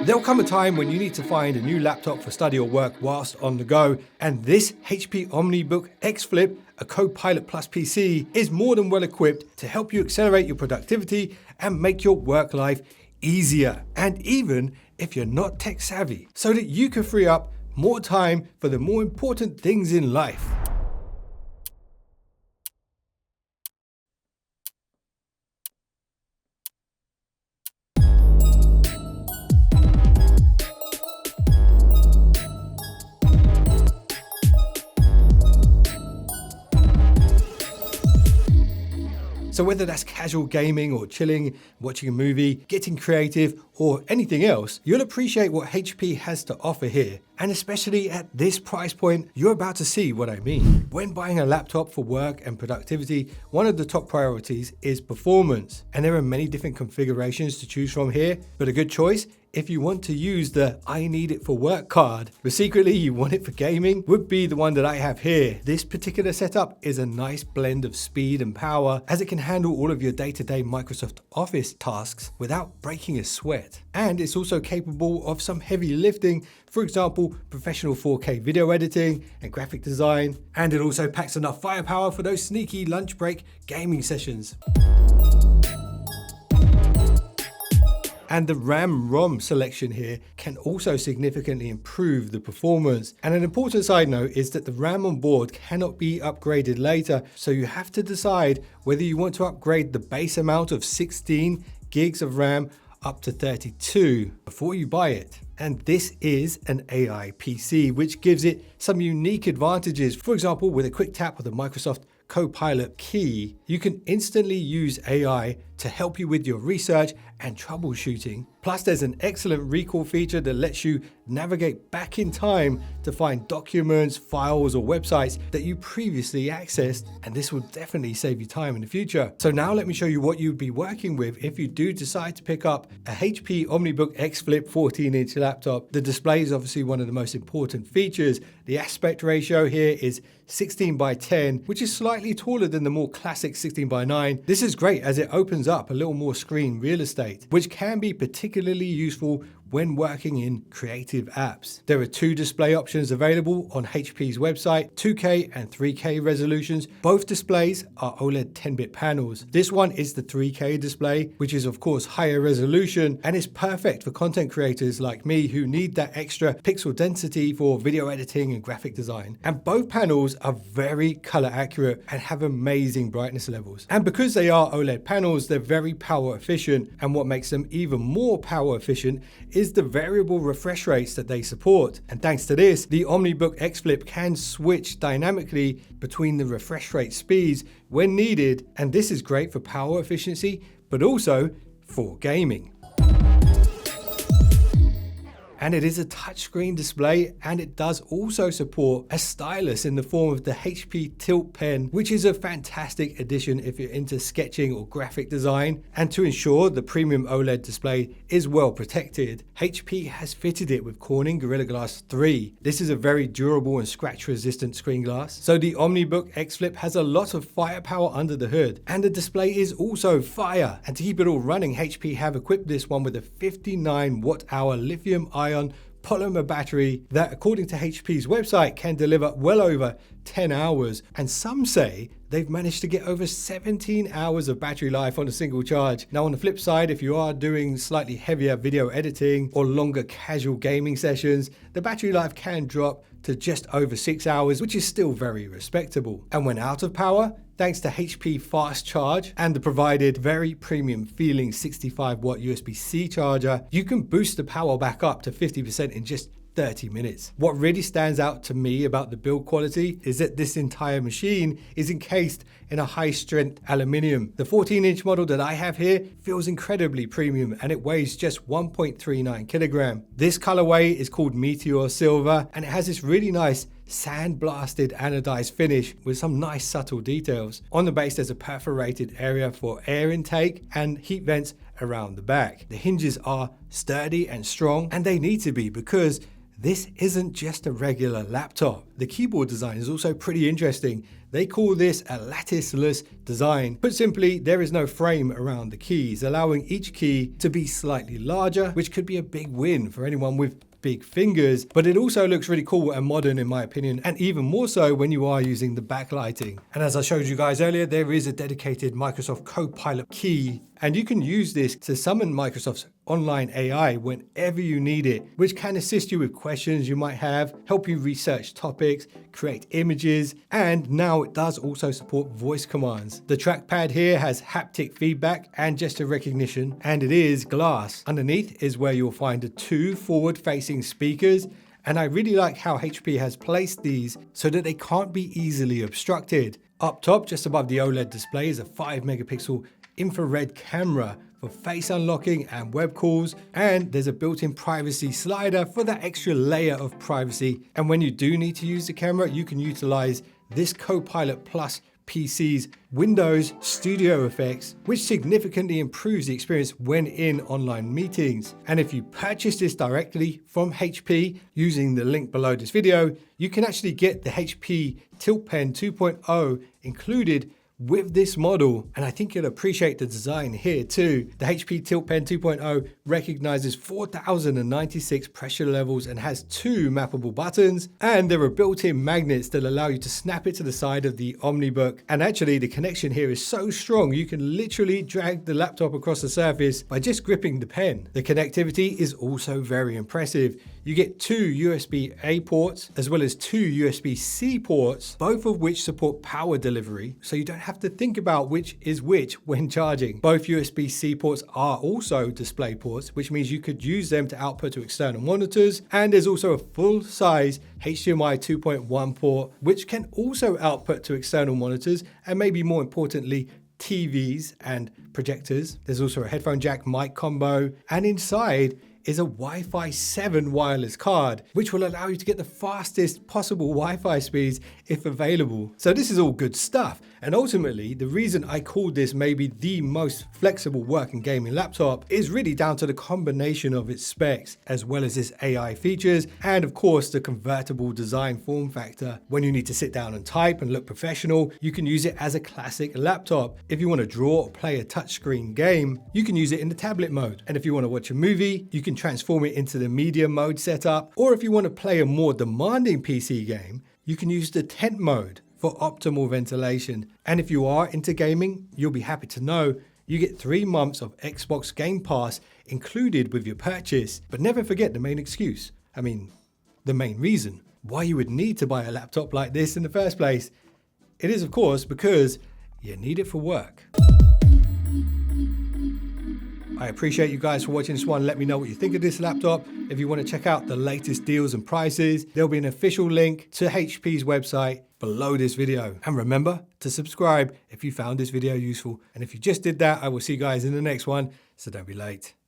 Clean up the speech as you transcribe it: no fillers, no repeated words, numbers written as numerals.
There'll come a time when you need to find a new laptop for study or work whilst on the go, and this HP OmniBook X Flip, a Copilot PC, is more than well equipped to help you accelerate your productivity and make your work life easier, and even if you're not tech savvy, so that you can free up more time for the more important things in life. So whether that's casual gaming or chilling, watching a movie, getting creative, or anything else, you'll appreciate what HP has to offer here. And especially at this price point, you're about to see what I mean. When buying a laptop for work and productivity, one of the top priorities is performance. And there are many different configurations to choose from here, but a good choice if you want to use the I need it for work card, but secretly you want it for gaming, would be the one that I have here. This particular setup is a nice blend of speed and power, as it can handle all of your day-to-day Microsoft Office tasks without breaking a sweat. And it's also capable of some heavy lifting, for example, professional 4K video editing and graphic design. And it also packs enough firepower for those sneaky lunch break gaming sessions. And the RAM-ROM selection here can also significantly improve the performance. And an important side note is that the RAM on board cannot be upgraded later, so you have to decide whether you want to upgrade the base amount of 16 gigs of RAM up to 32 before you buy it. And this is an AI PC, which gives it some unique advantages. For example, with a quick tap of the Microsoft Copilot key, you can instantly use AI to help you with your research and troubleshooting. Plus, there's an excellent recall feature that lets you navigate back in time to find documents, files, or websites that you previously accessed, and this will definitely save you time in the future. So now let me show you what you'd be working with if you do decide to pick up a HP OmniBook X Flip 14-inch laptop. The display is obviously one of the most important features. The aspect ratio here is 16:10, which is slightly taller than the more classic 16:9. This is great as it opens up a little more screen real estate, which can be particularly useful when working in creative apps. There are two display options available on HP's website, 2K and 3K resolutions. Both displays are OLED 10-bit panels. This one is the 3K display, which is of course higher resolution and is perfect for content creators like me who need that extra pixel density for video editing and graphic design. And both panels are very color accurate and have amazing brightness levels. And because they are OLED panels, they're very power efficient. And what makes them even more power efficient is the variable refresh rates that they support. And thanks to this, the OmniBook X Flip can switch dynamically between the refresh rate speeds when needed. And this is great for power efficiency, but also for gaming. And it is a touchscreen display, and it does also support a stylus in the form of the HP Tilt Pen, which is a fantastic addition if you're into sketching or graphic design. And to ensure the premium OLED display is well protected, HP has fitted it with Corning Gorilla Glass 3. This is a very durable and scratch resistant screen glass. So the OmniBook X Flip has a lot of firepower under the hood, and the display is also fire. And to keep it all running, HP have equipped this one with a 59 watt-hour lithium-ion polymer battery that, according to HP's website, can deliver well over 10 hours. And some say they've managed to get over 17 hours of battery life on a single charge. Now, on the flip side, if you are doing slightly heavier video editing or longer casual gaming sessions, the battery life can drop to just over 6 hours, which is still very respectable. And when out of power, thanks to HP Fast Charge and the provided very premium feeling 65 watt USB-C charger, you can boost the power back up to 50% in just 30 minutes. What really stands out to me about the build quality is that this entire machine is encased in a high strength aluminium. The 14-inch model that I have here feels incredibly premium, and it weighs just 1.39 kilogram. This colorway is called Meteor Silver, and it has this really nice sandblasted anodized finish with some nice subtle details. On the base, there's a perforated area for air intake and heat vents around the back. The hinges are sturdy and strong, and they need to be, because this isn't just a regular laptop. The keyboard design is also pretty interesting. They call this a latticeless design. Put simply, there is no frame around the keys, allowing each key to be slightly larger, which could be a big win for anyone with big fingers, but it also looks really cool and modern in my opinion, and even more so when you are using the backlighting. And as I showed you guys earlier, there is a dedicated Microsoft Copilot key, and you can use this to summon Microsoft's online AI whenever you need it, which can assist you with questions you might have, help you research topics, create images, and now it does also support voice commands. The trackpad here has haptic feedback and gesture recognition, and it is glass. Underneath is where you'll find the 2 forward-facing speakers, and I really like how HP has placed these so that they can't be easily obstructed. Up top, just above the OLED display, is a 5 megapixel infrared camera for face unlocking and web calls, and there's a built-in privacy slider for that extra layer of privacy. And when you do need to use the camera, you can utilize this Copilot PC's Windows Studio effects, which significantly improves the experience when in online meetings. And if you purchase this directly from HP using the link below this video, you can actually get the HP Tilt Pen 2.0 included with this model, and I think you'll appreciate the design here too. The HP Tilt Pen 2.0 recognizes 4096 pressure levels and has 2 mappable buttons, and there are built-in magnets that allow you to snap it to the side of the OmniBook. And actually the connection here is so strong you can literally drag the laptop across the surface by just gripping the pen. The connectivity is also very impressive. You get 2 USB-A ports as well as 2 USB-C ports, both of which support power delivery, so you don't have to think about which is which when charging. Both USB-C ports are also display ports, which means you could use them to output to external monitors, and there's also a full-size HDMI 2.1 port, which can also output to external monitors, and maybe more importantly, TVs and projectors. There's also a headphone jack mic combo, and inside is a Wi-Fi 7 wireless card, which will allow you to get the fastest possible Wi-Fi speeds if available. So this is all good stuff. And ultimately, the reason I called this maybe the most flexible working gaming laptop is really down to the combination of its specs, as well as its AI features, and of course the convertible design form factor. When you need to sit down and type and look professional, you can use it as a classic laptop. If you want to draw or play a touchscreen game, you can use it in the tablet mode. And if you want to watch a movie, you can transform it into the media mode setup. Or if you want to play a more demanding PC game, you can use the tent mode for optimal ventilation. And if you are into gaming, you'll be happy to know you get 3 months of Xbox Game Pass included with your purchase. But never forget the main excuse. The main reason why you would need to buy a laptop like this in the first place. It is, of course, because you need it for work. I appreciate you guys for watching this one. Let me know what you think of this laptop. If you want to check out the latest deals and prices, there'll be an official link to HP's website below this video. And remember to subscribe if you found this video useful. And if you just did that, I will see you guys in the next one, so don't be late.